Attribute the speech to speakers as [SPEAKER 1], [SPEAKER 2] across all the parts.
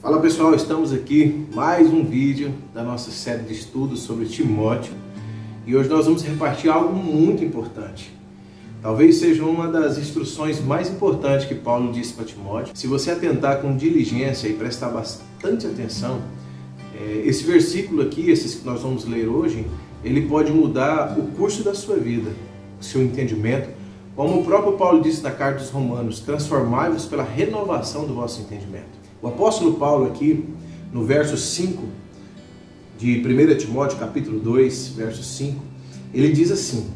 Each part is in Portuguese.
[SPEAKER 1] Fala pessoal, estamos aqui mais um vídeo da nossa série de estudos sobre Timóteo e hoje nós vamos repartir algo muito importante. Talvez seja uma das instruções mais importantes que Paulo disse para Timóteo. Se você atentar com diligência e prestar bastante atenção, esse versículo aqui, esses que nós vamos ler hoje, ele pode mudar o curso da sua vida, o seu entendimento. Como o próprio Paulo disse na carta dos Romanos, transformai-vos pela renovação do vosso entendimento. O apóstolo Paulo aqui, no verso 5 de 1 Timóteo, capítulo 2, verso 5, ele diz assim: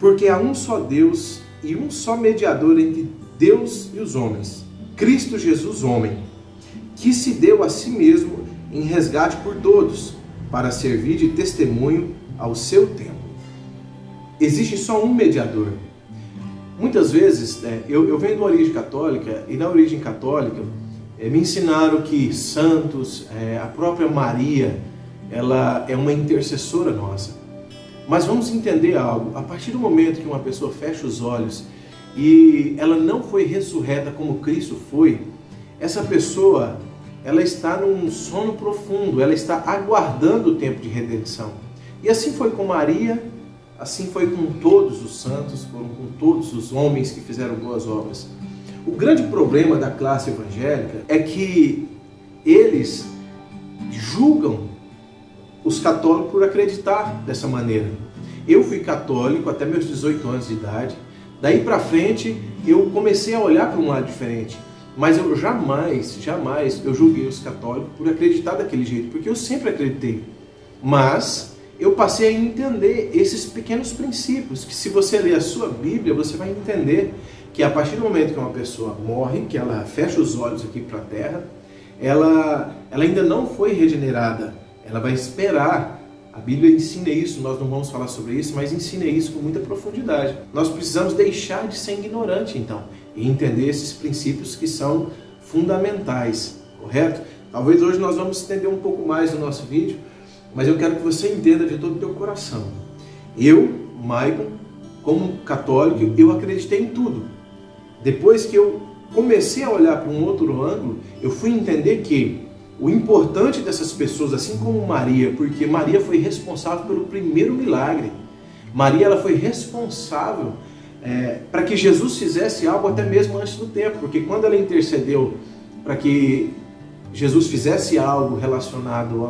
[SPEAKER 1] porque há um só Deus e um só mediador entre Deus e os homens, Cristo Jesus, homem, que se deu a si mesmo em resgate por todos, para servir de testemunho ao seu tempo. Existe só um mediador. Muitas vezes, eu venho da origem católica, e na origem católica me ensinaram que santos, a própria Maria, ela é uma intercessora nossa. Mas vamos entender algo: a partir do momento que uma pessoa fecha os olhos e ela não foi ressurreta como Cristo foi, essa pessoa, ela está num sono profundo, ela está aguardando o tempo de redenção. E assim foi com Maria, assim foi com todos os santos, foram com todos os homens que fizeram boas obras. O grande problema da classe evangélica é que eles julgam os católicos por acreditar dessa maneira. Eu fui católico até meus 18 anos de idade, daí para frente eu comecei a olhar para um lado diferente, mas eu jamais eu julguei os católicos por acreditar daquele jeito, porque eu sempre acreditei. Mas eu passei a entender esses pequenos princípios, que se você ler a sua Bíblia, você vai entender que a partir do momento que uma pessoa morre, que ela fecha os olhos aqui para a terra, ela ainda não foi regenerada, ela vai esperar. A Bíblia ensina isso, nós não vamos falar sobre isso, mas ensina isso com muita profundidade. Nós precisamos deixar de ser ignorante, então, e entender esses princípios que são fundamentais, correto? Talvez hoje nós vamos estender um pouco mais no nosso vídeo, mas eu quero que você entenda de todo o teu coração. Eu, Maicon, como católico, eu acreditei em tudo. Depois que eu comecei a olhar para um outro ângulo, eu fui entender que o importante dessas pessoas, assim como Maria, porque Maria foi responsável pelo primeiro milagre. Maria, ela foi responsável para que Jesus fizesse algo até mesmo antes do tempo, porque quando ela intercedeu para que Jesus fizesse algo relacionado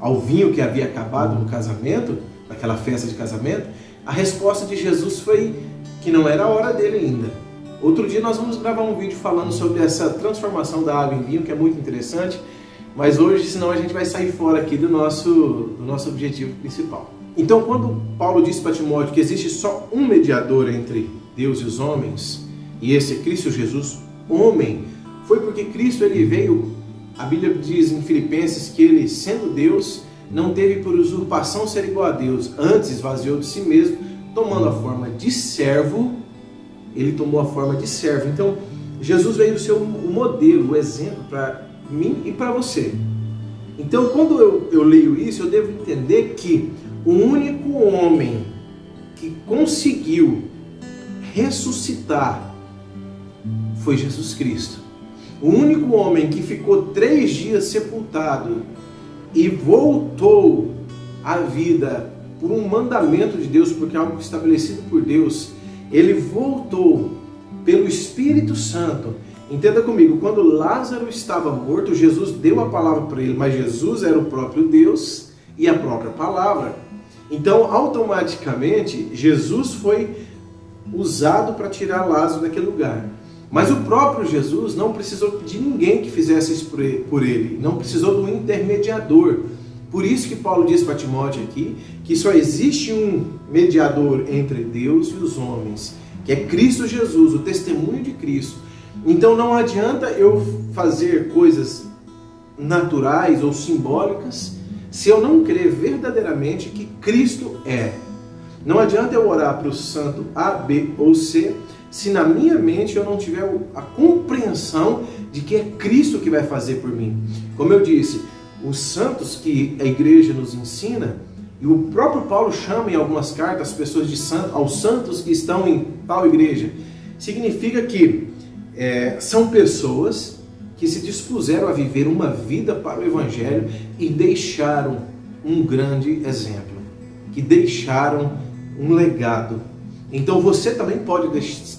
[SPEAKER 1] ao vinho que havia acabado no casamento, naquela festa de casamento, a resposta de Jesus foi que não era a hora dele ainda. Outro dia nós vamos gravar um vídeo falando sobre essa transformação da água em vinho, que é muito interessante, mas hoje, senão a gente vai sair fora aqui do nosso objetivo principal. Então, quando Paulo disse para Timóteo que existe só um mediador entre Deus e os homens, e esse é Cristo Jesus, homem, foi porque Cristo ele veio. A Bíblia diz em Filipenses que ele, sendo Deus, não teve por usurpação ser igual a Deus, antes esvaziou de si mesmo, tomando a forma de servo. Ele tomou a forma de servo. Então, Jesus veio ser o modelo, o exemplo para mim e para você. Então, quando eu leio isso, eu devo entender que o único homem que conseguiu ressuscitar foi Jesus Cristo. O único homem que ficou 3 dias sepultado e voltou à vida por um mandamento de Deus, porque é algo estabelecido por Deus, ele voltou pelo Espírito Santo. Entenda comigo, quando Lázaro estava morto, Jesus deu a palavra para ele, mas Jesus era o próprio Deus e a própria palavra. Então, automaticamente, Jesus foi usado para tirar Lázaro daquele lugar. Mas o próprio Jesus não precisou de ninguém que fizesse isso por ele, não precisou de um intermediador. Por isso que Paulo diz para Timóteo aqui que só existe um mediador entre Deus e os homens, que é Cristo Jesus, o testemunho de Cristo. Então não adianta eu fazer coisas naturais ou simbólicas se eu não crer verdadeiramente que Cristo é. Não adianta eu orar para o santo A, B ou C se na minha mente eu não tiver a compreensão de que é Cristo que vai fazer por mim. Como eu disse, os santos que a igreja nos ensina, e o próprio Paulo chama em algumas cartas as pessoas de santos, aos santos que estão em tal igreja, significa que são pessoas que se dispuseram a viver uma vida para o Evangelho e deixaram um grande exemplo, que deixaram um legado. Então você também pode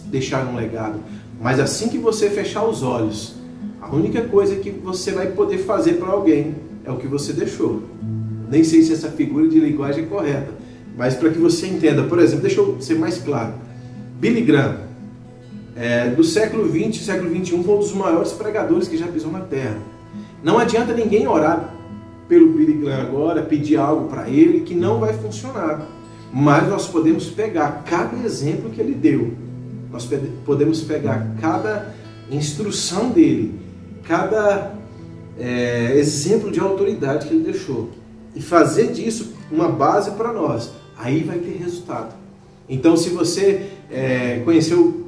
[SPEAKER 1] deixar um legado, mas assim que você fechar os olhos, a única coisa que você vai poder fazer para alguém é o que você deixou. Nem sei se essa figura de linguagem é correta, mas para que você entenda, por exemplo, deixa eu ser mais claro. Billy Graham, do século XX, século XXI, foi um dos maiores pregadores que já pisou na Terra. Não adianta ninguém orar pelo Billy Graham agora, pedir algo para ele, que não vai funcionar. Mas nós podemos pegar cada exemplo que ele deu, nós podemos pegar cada instrução dele, cada exemplo de autoridade que ele deixou e fazer disso uma base para nós. Aí vai ter resultado. Então, se você conheceu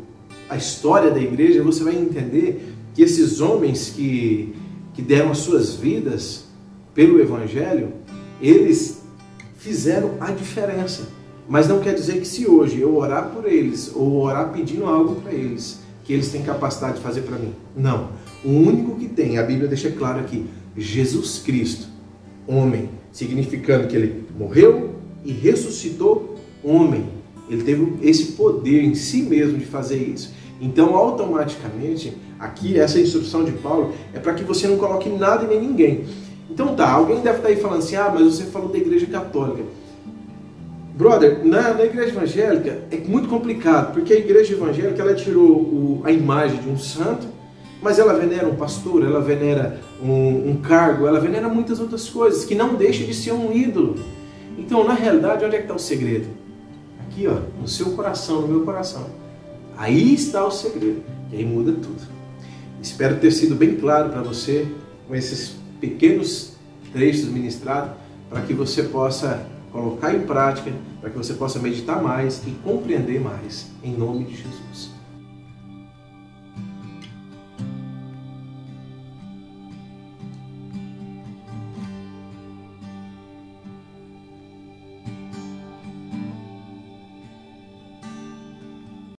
[SPEAKER 1] a história da igreja, você vai entender que esses homens que deram as suas vidas pelo Evangelho, eles fizeram a diferença. Mas não quer dizer que se hoje eu orar por eles, ou orar pedindo algo para eles, que eles têm capacidade de fazer para mim. Não. O único que tem, a Bíblia deixa claro aqui, Jesus Cristo, homem, significando que ele morreu e ressuscitou homem. Ele teve esse poder em si mesmo de fazer isso. Então, automaticamente, aqui essa instrução de Paulo é para que você não coloque nada e nem ninguém. Então tá, alguém deve estar aí falando assim, mas você falou da igreja católica. Brother, na igreja evangélica é muito complicado, porque a igreja evangélica ela tirou a imagem de um santo, mas ela venera um pastor, ela venera um cargo, ela venera muitas outras coisas, que não deixa de ser um ídolo. Então, na realidade, onde é que está o segredo? Aqui, ó, no seu coração, no meu coração. Aí está o segredo, que aí muda tudo. Espero ter sido bem claro para você, com esses pequenos trechos ministrados, para que você possa colocar em prática, para que você possa meditar mais e compreender mais, em nome de Jesus.